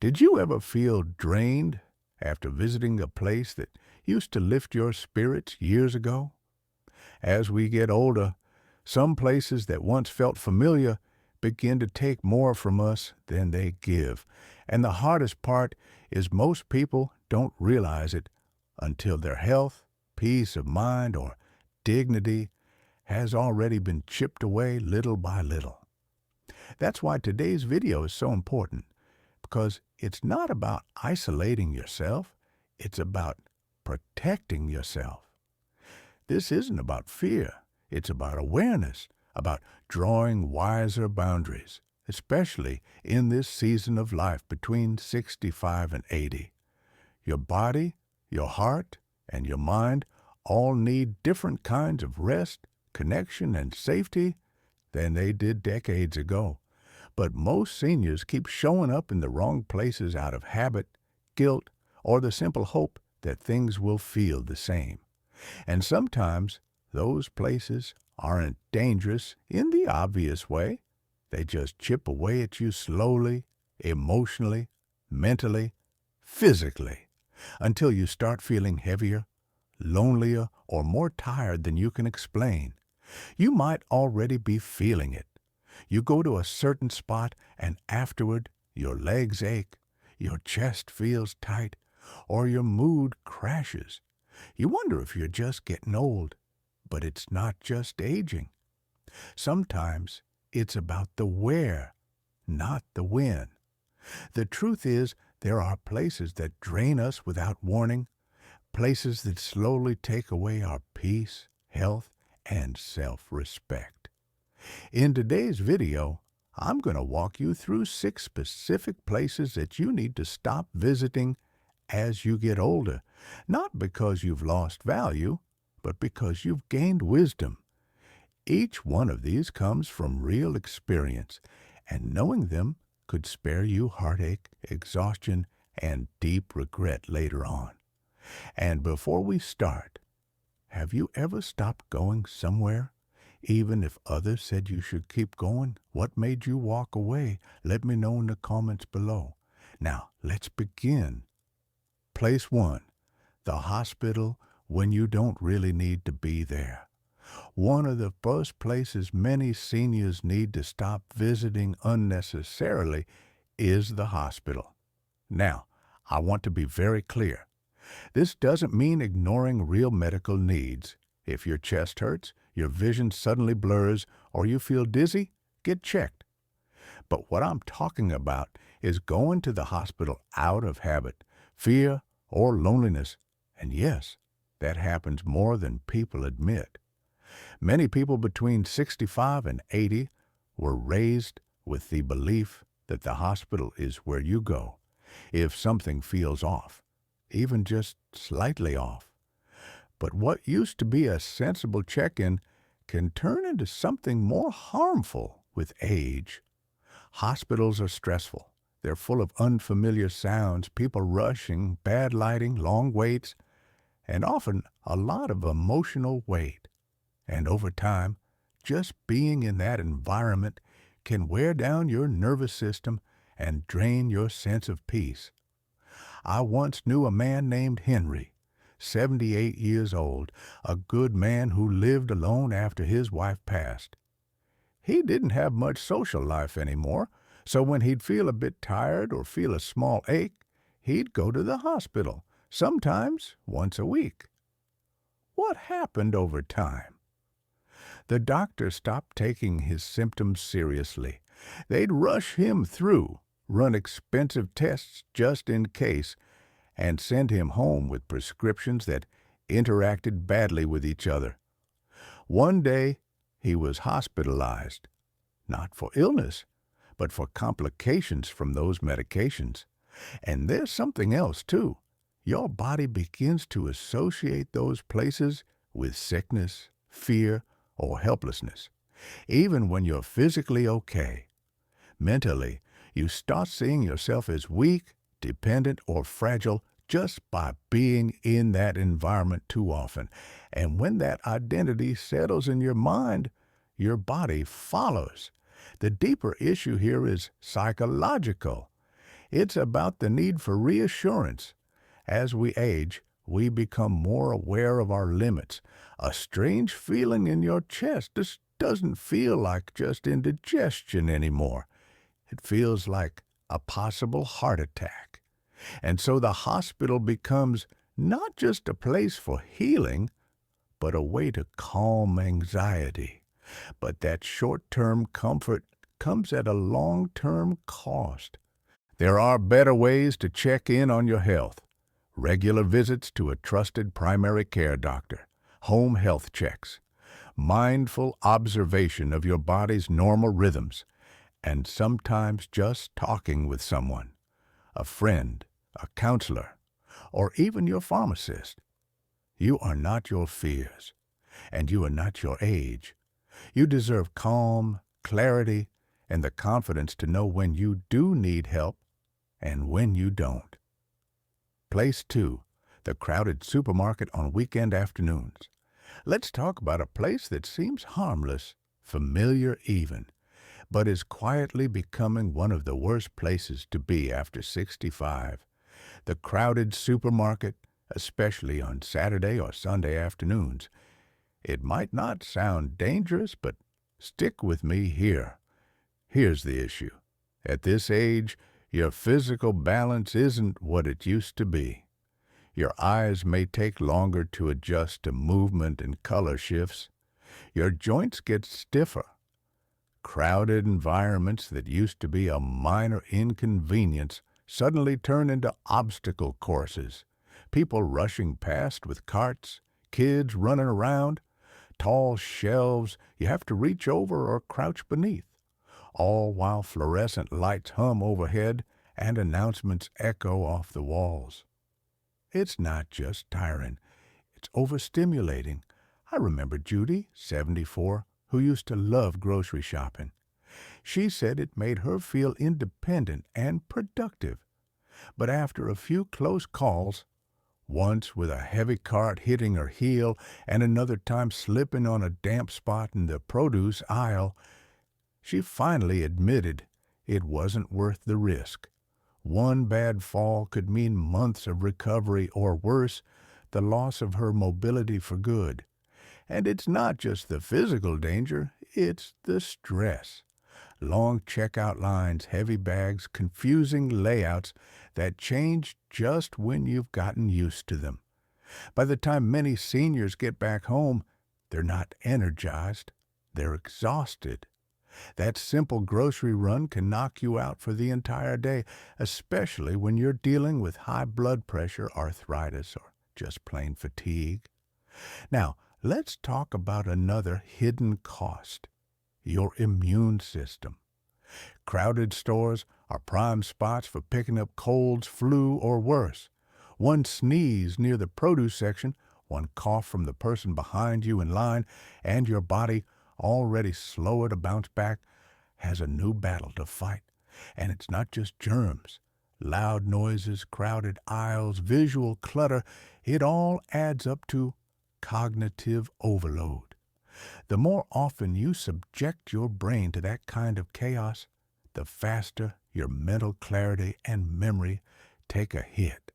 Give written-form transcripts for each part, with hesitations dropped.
Did you ever feel drained after visiting a place that used to lift your spirits years ago? As we get older, some places that once felt familiar begin to take more from us than they give. And the hardest part is most people don't realize it until their health, peace of mind, or dignity has already been chipped away little by little. That's why today's video is so important, because it's not about isolating yourself, it's about protecting yourself. This isn't about fear, it's about awareness, about drawing wiser boundaries, especially in this season of life between 65 and 80. Your body, your heart, and your mind all need different kinds of rest, connection, and safety than they did decades ago. But most seniors keep showing up in the wrong places out of habit, guilt, or the simple hope that things will feel the same. And sometimes those places aren't dangerous in the obvious way. They just chip away at you slowly, emotionally, mentally, physically, until you start feeling heavier, lonelier, or more tired than you can explain. You might already be feeling it. You go to a certain spot and afterward your legs ache, your chest feels tight, or your mood crashes. You wonder if you're just getting old, but it's not just aging. Sometimes it's about the where, not the when. The truth is, there are places that drain us without warning, places that slowly take away our peace, health, and self-respect. In today's video, I'm going to walk you through 6 specific places that you need to stop visiting as you get older, not because you've lost value, but because you've gained wisdom. Each one of these comes from real experience, and knowing them could spare you heartache, exhaustion, and deep regret later on. And before we start, have you ever stopped going somewhere, even if others said you should keep going? What made you walk away? Let me know in the comments below. Now, let's begin. Place 1, the hospital when you don't really need to be there. One of the first places many seniors need to stop visiting unnecessarily is the hospital. Now, I want to be very clear. This doesn't mean ignoring real medical needs. If your chest hurts, your vision suddenly blurs, or you feel dizzy, get checked. But what I'm talking about is going to the hospital out of habit, fear, or loneliness. And yes, that happens more than people admit. Many people between 65 and 80 were raised with the belief that the hospital is where you go if something feels off, even just slightly off. But what used to be a sensible check-in can turn into something more harmful with age. Hospitals are stressful. They're full of unfamiliar sounds, people rushing, bad lighting, long waits, and often a lot of emotional weight. And over time, just being in that environment can wear down your nervous system and drain your sense of peace. I once knew a man named Henry, 78 years old, a good man who lived alone after his wife passed. He didn't have much social life anymore, so when he'd feel a bit tired or feel a small ache, he'd go to the hospital, sometimes once a week. What happened over time? The doctor stopped taking his symptoms seriously. They'd rush him through, run expensive tests just in case, and send him home with prescriptions that interacted badly with each other. One day, he was hospitalized, not for illness, but for complications from those medications. And there's something else, too. Your body begins to associate those places with sickness, fear, or helplessness, even when you're physically okay. Mentally, you start seeing yourself as weak, dependent, or fragile just by being in that environment too often. And when that identity settles in your mind, your body follows. The deeper issue here is psychological. It's about the need for reassurance. As we age, we become more aware of our limits. A strange feeling in your chest just doesn't feel like just indigestion anymore. It feels like a possible heart attack. And so the hospital becomes not just a place for healing, but a way to calm anxiety. But that short-term comfort comes at a long-term cost. There are better ways to check in on your health. Regular visits to a trusted primary care doctor, home health checks, mindful observation of your body's normal rhythms, and sometimes just talking with someone, a friend, a counselor, or even your pharmacist. You are not your fears, and you are not your age. You deserve calm, clarity, and the confidence to know when you do need help and when you don't. Place 2, the crowded supermarket on weekend afternoons. Let's talk about a place that seems harmless, familiar even, but is quietly becoming one of the worst places to be after 65. The crowded supermarket, especially on Saturday or Sunday afternoons. It might not sound dangerous, but stick with me here. Here's the issue. At this age, your physical balance isn't what it used to be. Your eyes may take longer to adjust to movement and color shifts. Your joints get stiffer. Crowded environments that used to be a minor inconvenience suddenly turn into obstacle courses. People rushing past with carts, kids running around, tall shelves you have to reach over or crouch beneath, all while fluorescent lights hum overhead and announcements echo off the walls. It's not just tiring, it's overstimulating. I remember Judy, 74, who used to love grocery shopping. She said it made her feel independent and productive. But after a few close calls, once with a heavy cart hitting her heel and another time slipping on a damp spot in the produce aisle, she finally admitted it wasn't worth the risk. One bad fall could mean months of recovery or worse, the loss of her mobility for good. And it's not just the physical danger, it's the stress. Long checkout lines, heavy bags, confusing layouts that change just when you've gotten used to them. By the time many seniors get back home, they're not energized, they're exhausted. That simple grocery run can knock you out for the entire day, especially when you're dealing with high blood pressure, arthritis, or just plain fatigue. Now, let's talk about another hidden cost: your immune system. Crowded stores are prime spots for picking up colds, flu, or worse. One sneeze near the produce section, one cough from the person behind you in line, and your body, already slower to bounce back, has a new battle to fight. And it's not just germs. Loud noises, crowded aisles, visual clutter, it all adds up to cognitive overload. The more often you subject your brain to that kind of chaos, the faster your mental clarity and memory take a hit.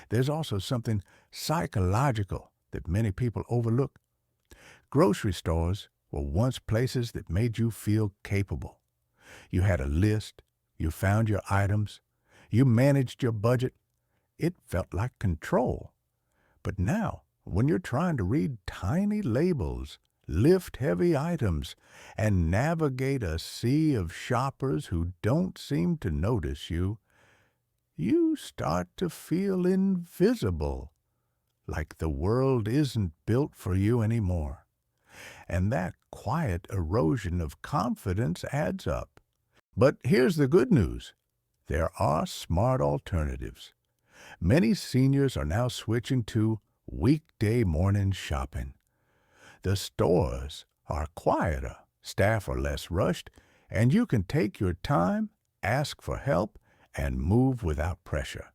There's also something psychological that many people overlook. Grocery stores were once places that made you feel capable. You had a list, you found your items, you managed your budget. It felt like control. But now, when you're trying to read tiny labels, lift heavy items, and navigate a sea of shoppers who don't seem to notice you, you start to feel invisible, like the world isn't built for you anymore. And that quiet erosion of confidence adds up. But here's the good news. There are smart alternatives. Many seniors are now switching to weekday morning shopping. The stores are quieter, staff are less rushed, and you can take your time, ask for help, and move without pressure.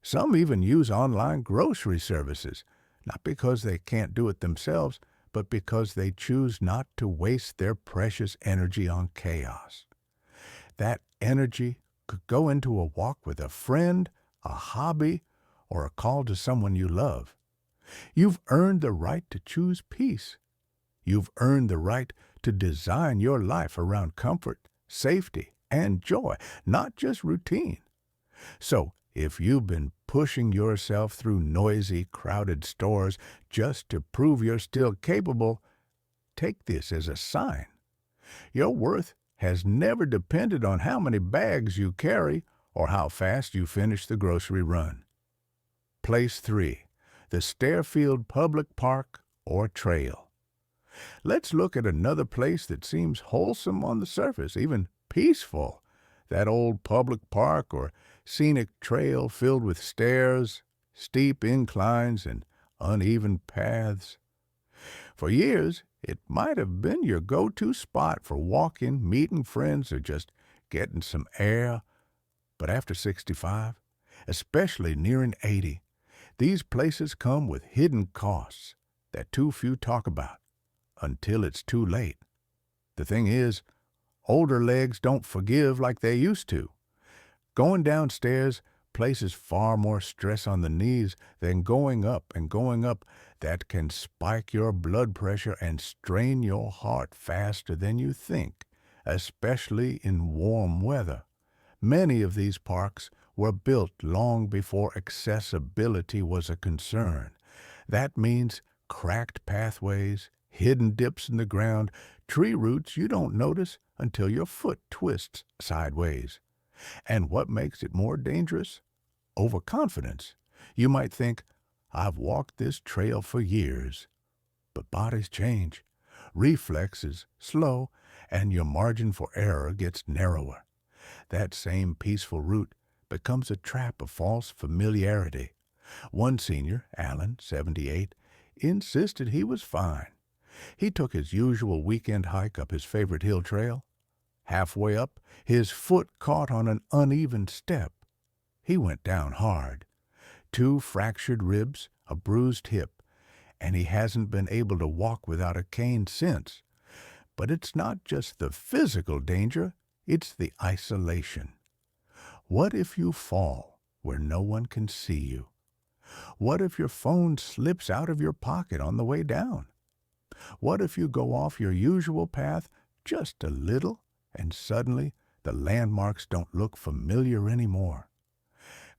Some even use online grocery services, not because they can't do it themselves, but because they choose not to waste their precious energy on chaos. That energy could go into a walk with a friend, a hobby, or a call to someone you love. You've earned the right to choose peace. You've earned the right to design your life around comfort, safety, and joy, not just routine. So, if you've been pushing yourself through noisy, crowded stores just to prove you're still capable, take this as a sign. Your worth has never depended on how many bags you carry or how fast you finish the grocery run. Place 3. The Stairfield Public Park or Trail. Let's look at another place that seems wholesome on the surface, even peaceful. That old public park or scenic trail filled with stairs, steep inclines, and uneven paths. For years, it might have been your go-to spot for walking, meeting friends, or just getting some air. But after 65, especially nearing 80, these places come with hidden costs that too few talk about until it's too late. The thing is, older legs don't forgive like they used to. Going downstairs places far more stress on the knees than going up, and going up that can spike your blood pressure and strain your heart faster than you think, especially in warm weather. Many of these parks were built long before accessibility was a concern. That means cracked pathways, hidden dips in the ground, tree roots you don't notice until your foot twists sideways. And what makes it more dangerous? Overconfidence. You might think, I've walked this trail for years. But bodies change, reflexes slow, and your margin for error gets narrower. That same peaceful route becomes a trap of false familiarity. One senior, Alan, 78, insisted he was fine. He took his usual weekend hike up his favorite hill trail. Halfway up, his foot caught on an uneven step. He went down hard. 2 fractured ribs, a bruised hip, and he hasn't been able to walk without a cane since. But it's not just the physical danger, it's the isolation. What if you fall where no one can see you? What if your phone slips out of your pocket on the way down? What if you go off your usual path just a little and suddenly the landmarks don't look familiar anymore?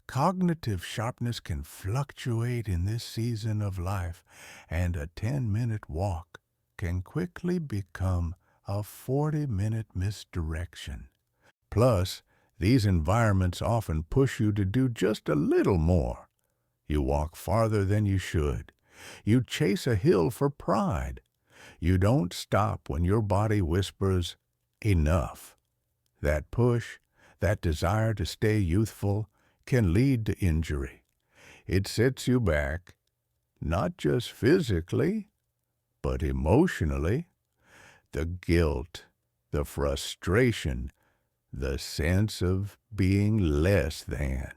Cognitive sharpness can fluctuate in this season of life, and a 10-minute walk can quickly become a 40-minute misdirection. Plus, these environments often push you to do just a little more. You walk farther than you should. You chase a hill for pride. You don't stop when your body whispers, enough. That push, that desire to stay youthful, can lead to injury. It sets you back, not just physically, but emotionally. The guilt, the frustration, the sense of being less than.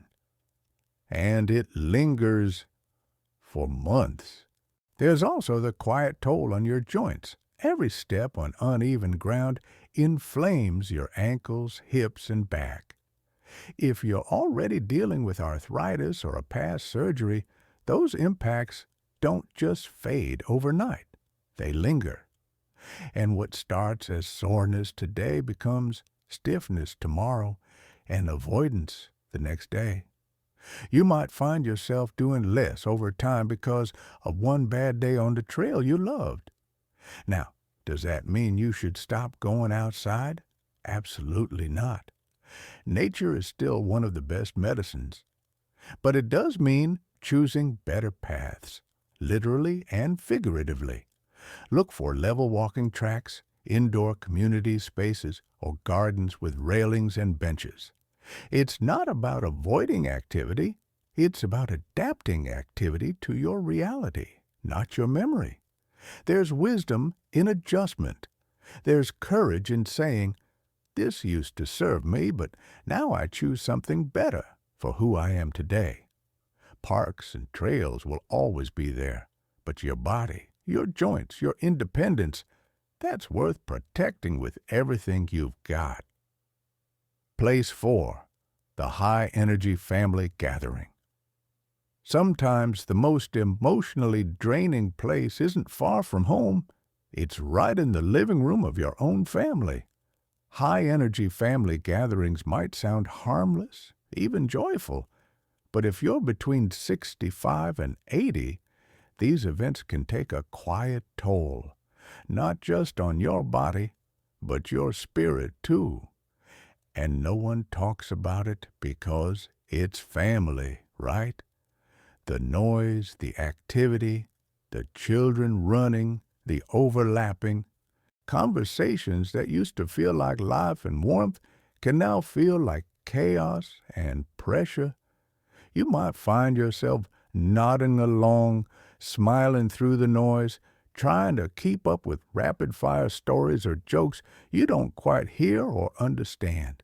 And it lingers for months. There's also the quiet toll on your joints. Every step on uneven ground inflames your ankles, hips, and back. If you're already dealing with arthritis or a past surgery, those impacts don't just fade overnight. They linger. And what starts as soreness today becomes stiffness tomorrow and avoidance the next day. You might find yourself doing less over time because of one bad day on the trail you loved. Now, does that mean you should stop going outside? Absolutely not. Nature is still one of the best medicines. But it does mean choosing better paths, literally and figuratively. Look for level walking tracks, indoor community spaces, or gardens with railings and benches. It's not about avoiding activity. It's about adapting activity to your reality, not your memory. There's wisdom in adjustment. There's courage in saying, this used to serve me, but now I choose something better for who I am today. Parks and trails will always be there, but your body, your joints, your independence, that's worth protecting with everything you've got. Place 4. the high-energy family gathering. Sometimes the most emotionally draining place isn't far from home. It's right in the living room of your own family. High-energy family gatherings might sound harmless, even joyful, but if you're between 65 and 80, these events can take a quiet toll, not just on your body, but your spirit too. And no one talks about it because it's family, right? The noise, the activity, the children running, the overlapping, conversations that used to feel like life and warmth can now feel like chaos and pressure. You might find yourself nodding along, smiling through the noise, trying to keep up with rapid-fire stories or jokes you don't quite hear or understand.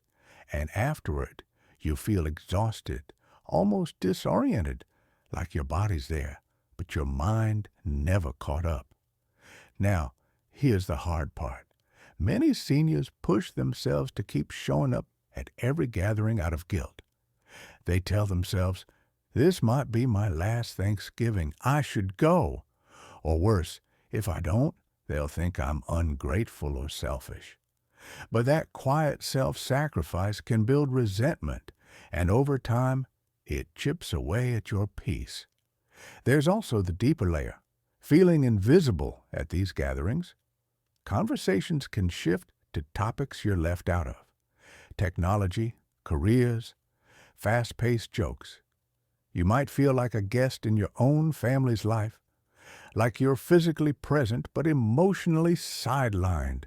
And afterward, you feel exhausted, almost disoriented, like your body's there, but your mind never caught up. Now, here's the hard part. Many seniors push themselves to keep showing up at every gathering out of guilt. They tell themselves, this might be my last Thanksgiving. I should go. Or worse, if I don't, they'll think I'm ungrateful or selfish. But that quiet self-sacrifice can build resentment, and over time, it chips away at your peace. There's also the deeper layer, feeling invisible at these gatherings. Conversations can shift to topics you're left out of. Technology, careers, fast-paced jokes. You might feel like a guest in your own family's life, like you're physically present but emotionally sidelined.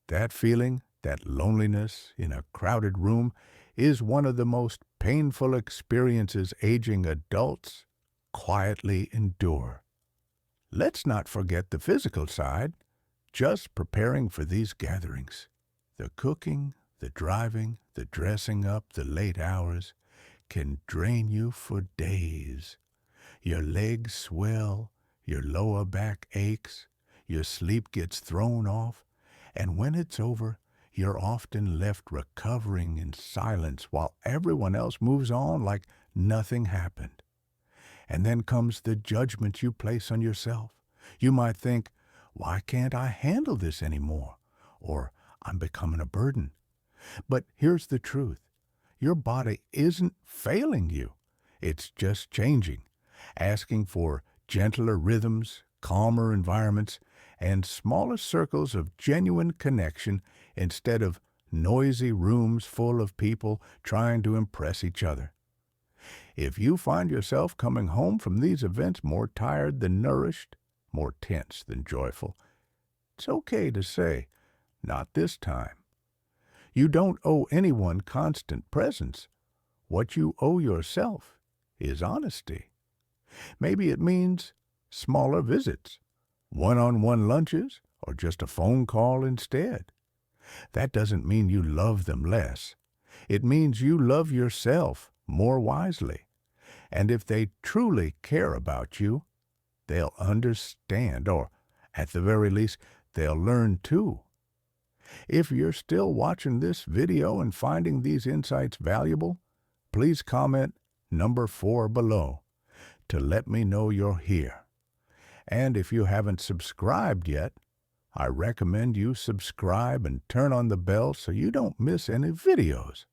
That feeling, that loneliness in a crowded room, is one of the most painful experiences aging adults quietly endure. Let's not forget the physical side, just preparing for these gatherings. The cooking, the driving, the dressing up, the late hours can drain you for days. Your legs swell, your lower back aches, your sleep gets thrown off, and when it's over, you're often left recovering in silence while everyone else moves on like nothing happened. And then comes the judgment you place on yourself. You might think, why can't I handle this anymore? Or, I'm becoming a burden. But here's the truth. Your body isn't failing you. It's just changing, asking for gentler rhythms, calmer environments, and smaller circles of genuine connection instead of noisy rooms full of people trying to impress each other. If you find yourself coming home from these events more tired than nourished, more tense than joyful, it's okay to say, not this time. You don't owe anyone constant presence. What you owe yourself is honesty. Maybe it means smaller visits, one-on-one lunches, or just a phone call instead. That doesn't mean you love them less. It means you love yourself more wisely. And if they truly care about you, they'll understand, or at the very least, they'll learn too. If you're still watching this video and finding these insights valuable, please comment number 4 below to let me know you're here. And if you haven't subscribed yet, I recommend you subscribe and turn on the bell so you don't miss any videos.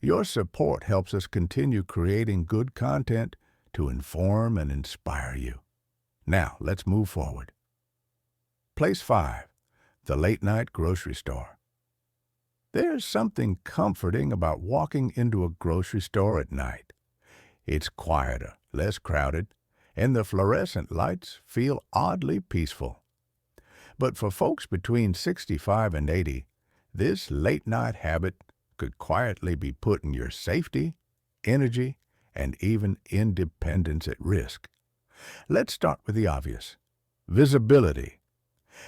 Your support helps us continue creating good content to inform and inspire you. Now, let's move forward. Place 5. The late-night grocery store. There's something comforting about walking into a grocery store at night. It's quieter, less crowded, and the fluorescent lights feel oddly peaceful. But for folks between 65 and 80, this late-night habit could quietly be putting your safety, energy, and even independence at risk. Let's start with the obvious. Visibility.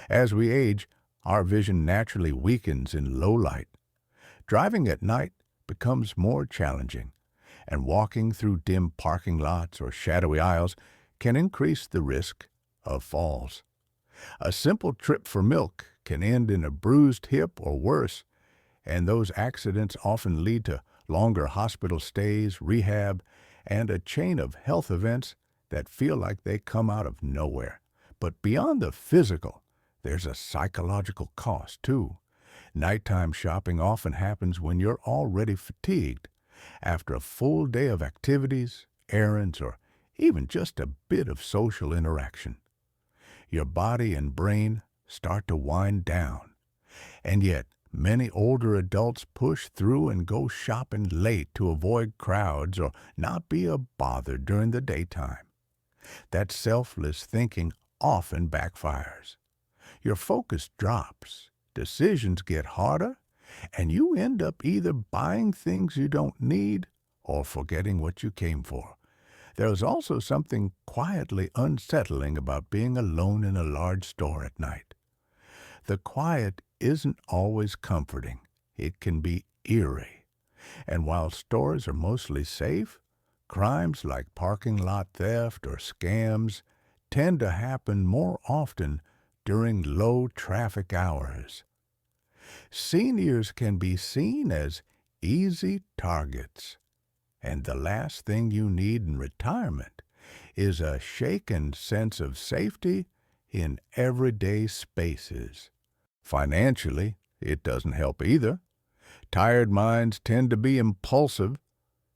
As we age, our vision naturally weakens in low light. Driving at night becomes more challenging, and walking through dim parking lots or shadowy aisles can increase the risk of falls. A simple trip for milk can end in a bruised hip or worse, and those accidents often lead to longer hospital stays, rehab, and a chain of health events that feel like they come out of nowhere. But beyond the physical, there's a psychological cost, too. Nighttime shopping often happens when you're already fatigued, after a full day of activities, errands, or even just a bit of social interaction. Your body and brain start to wind down. And yet, many older adults push through and go shopping late to avoid crowds or not be a bother during the daytime. That selfless thinking often backfires. Your focus drops, decisions get harder, and you end up either buying things you don't need or forgetting what you came for. There's also something quietly unsettling about being alone in a large store at night. The quiet isn't always comforting. It can be eerie. And while stores are mostly safe, crimes like parking lot theft or scams tend to happen more often during low traffic hours. Seniors can be seen as easy targets, and the last thing you need in retirement is a shaken sense of safety in everyday spaces. Financially, it doesn't help either. Tired minds tend to be impulsive.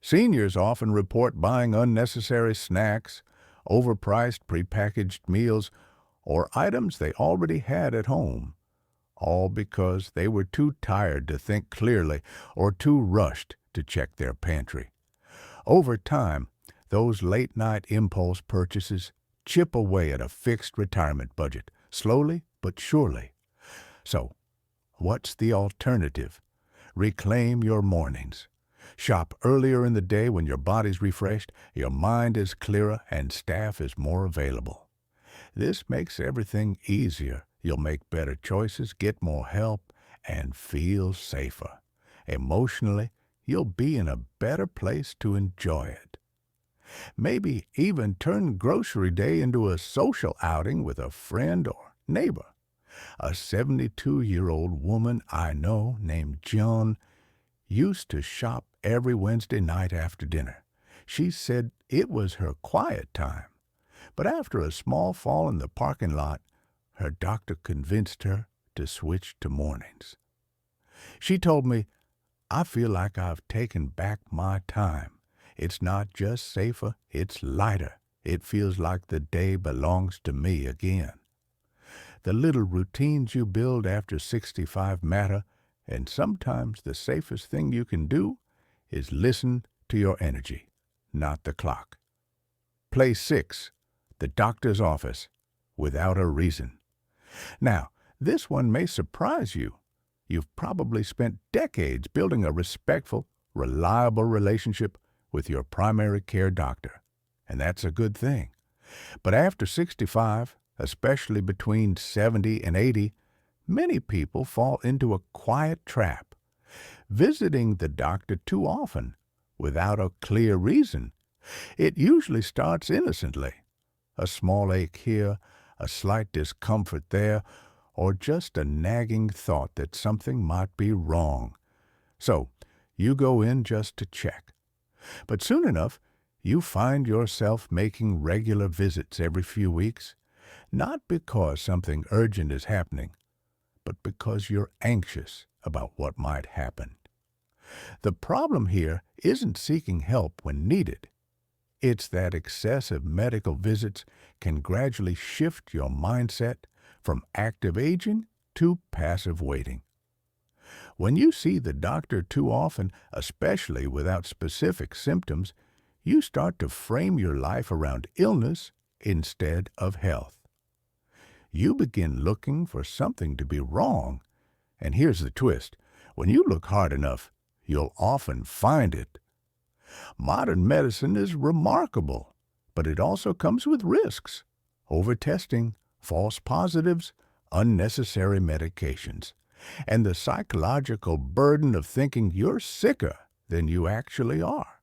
Seniors often report buying unnecessary snacks, overpriced prepackaged meals, or items they already had at home, all because they were too tired to think clearly or too rushed to check their pantry. Over time, those late-night impulse purchases chip away at a fixed retirement budget, slowly but surely. So, what's the alternative? Reclaim your mornings. Shop earlier in the day when your body's refreshed, your mind is clearer, and staff is more available. This makes everything easier. You'll make better choices, get more help, and feel safer. Emotionally, you'll be in a better place to enjoy it. Maybe even turn grocery day into a social outing with a friend or neighbor. A 72-year-old woman I know named Joan used to shop every Wednesday night after dinner. She said it was her quiet time. But after a small fall in the parking lot, her doctor convinced her to switch to mornings. She told me, "I feel like I've taken back my time. It's not just safer, it's lighter. It feels like the day belongs to me again." The little routines you build after 65 matter, and sometimes the safest thing you can do is listen to your energy, not the clock. Play 6, the doctor's office, without a reason. Now, this one may surprise you. You've probably spent decades building a respectful, reliable relationship with your primary care doctor, and that's a good thing. But after 65, especially between 70 and 80, many people fall into a quiet trap. Visiting the doctor too often, without a clear reason. It usually starts innocently. A small ache here, a slight discomfort there, or just a nagging thought that something might be wrong. So, you go in just to check. But soon enough, you find yourself making regular visits every few weeks, not because something urgent is happening, but because you're anxious about what might happen. The problem here isn't seeking help when needed. It's that excessive medical visits can gradually shift your mindset from active aging to passive waiting. When you see the doctor too often, especially without specific symptoms, you start to frame your life around illness instead of health. You begin looking for something to be wrong, and here's the twist. When you look hard enough, you'll often find it. Modern medicine is remarkable, but it also comes with risks. Overtesting, false positives, unnecessary medications, and the psychological burden of thinking you're sicker than you actually are.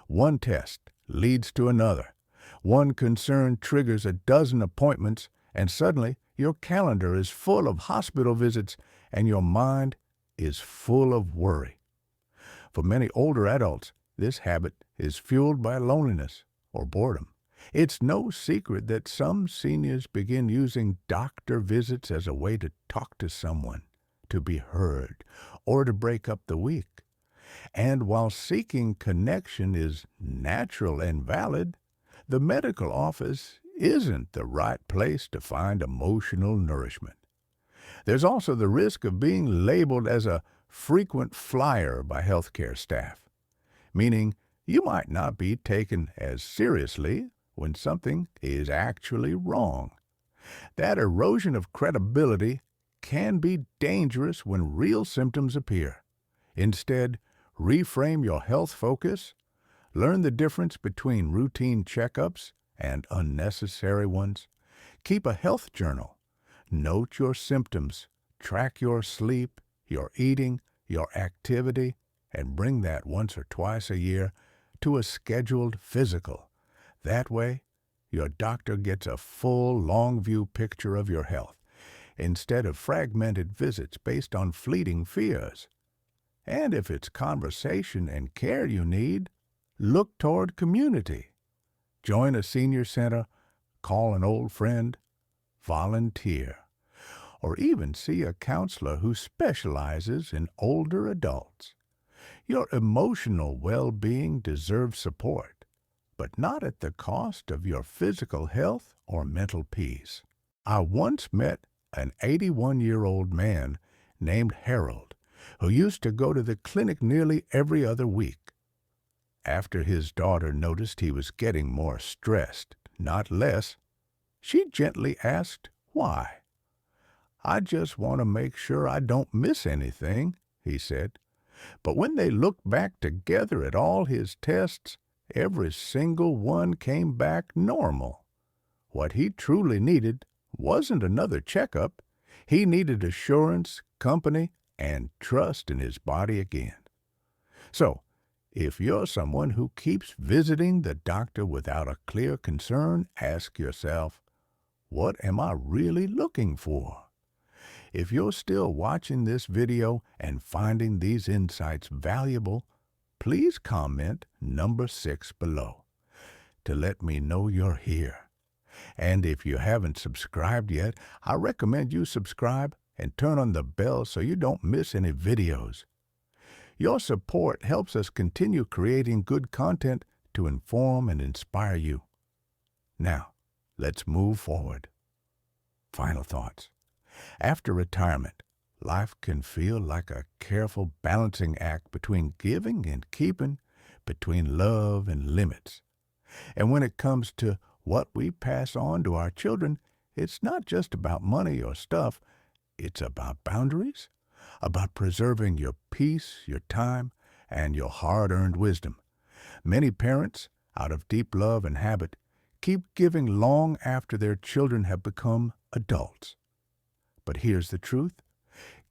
One test leads to another. One concern triggers a dozen appointments, and suddenly your calendar is full of hospital visits and your mind is full of worry. For many older adults, this habit is fueled by loneliness or boredom. It's no secret that some seniors begin using doctor visits as a way to talk to someone, to be heard, or to break up the week. And while seeking connection is natural and valid, the medical office isn't the right place to find emotional nourishment. There's also the risk of being labeled as a frequent flyer by healthcare staff, meaning you might not be taken as seriously when something is actually wrong. That erosion of credibility can be dangerous when real symptoms appear. Instead, reframe your health focus. Learn the difference between routine checkups and unnecessary ones. Keep a health journal. Note your symptoms. Track your sleep, your eating, your activity, and bring that once or twice a year to a scheduled physical. That way, your doctor gets a full, long-view picture of your health, instead of fragmented visits based on fleeting fears. And if it's conversation and care you need, look toward community. Join a senior center, call an old friend, volunteer, or even see a counselor who specializes in older adults. Your emotional well-being deserves support, but not at the cost of your physical health or mental peace. I once met an 81-year-old man named Harold who used to go to the clinic nearly every other week. After his daughter noticed he was getting more stressed, not less, she gently asked why. "I just want to make sure I don't miss anything," he said. But when they looked back together at all his tests, every single one came back normal. What he truly needed wasn't another checkup. He needed assurance, company, and trust in his body again. So, if you're someone who keeps visiting the doctor without a clear concern, ask yourself, what am I really looking for? If you're still watching this video and finding these insights valuable, please comment number 6 below to let me know you're here. And if you haven't subscribed yet, I recommend you subscribe and turn on the bell so you don't miss any videos. Your support helps us continue creating good content to inform and inspire you. Now, let's move forward. Final thoughts. After retirement, life can feel like a careful balancing act between giving and keeping, between love and limits. And when it comes to what we pass on to our children, it's not just about money or stuff. It's about boundaries, about preserving your peace, your time, and your hard-earned wisdom. Many parents, out of deep love and habit, keep giving long after their children have become adults. But here's the truth.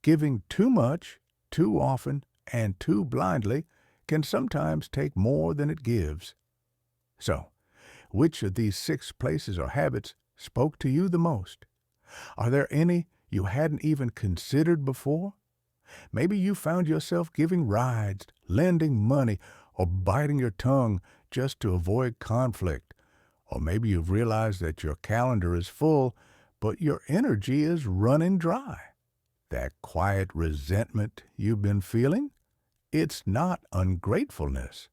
Giving too much, too often, and too blindly can sometimes take more than it gives. So, which of these 6 places or habits spoke to you the most? Are there any you hadn't even considered before? Maybe you found yourself giving rides, lending money, or biting your tongue just to avoid conflict. Or maybe you've realized that your calendar is full, but your energy is running dry. That quiet resentment you've been feeling? It's not ungratefulness.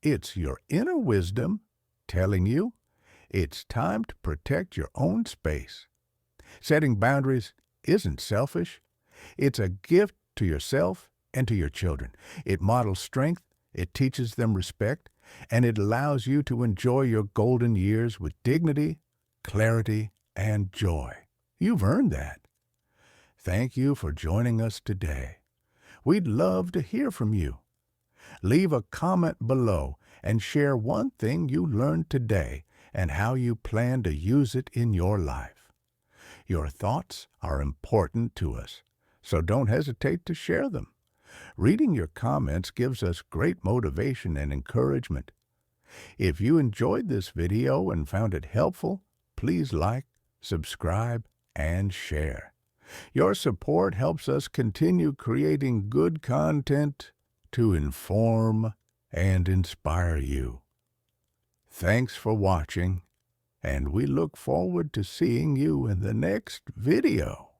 It's your inner wisdom telling you it's time to protect your own space. Setting boundaries isn't selfish. It's a gift to yourself and to your children. It models strength, it teaches them respect, and it allows you to enjoy your golden years with dignity, clarity, and joy. You've earned that. Thank you for joining us today. We'd love to hear from you. Leave a comment below and share one thing you learned today and how you plan to use it in your life. Your thoughts are important to us, so don't hesitate to share them. Reading your comments gives us great motivation and encouragement. If you enjoyed this video and found it helpful, please like, subscribe, and share. Your support helps us continue creating good content to inform and inspire you. Thanks for watching, and we look forward to seeing you in the next video.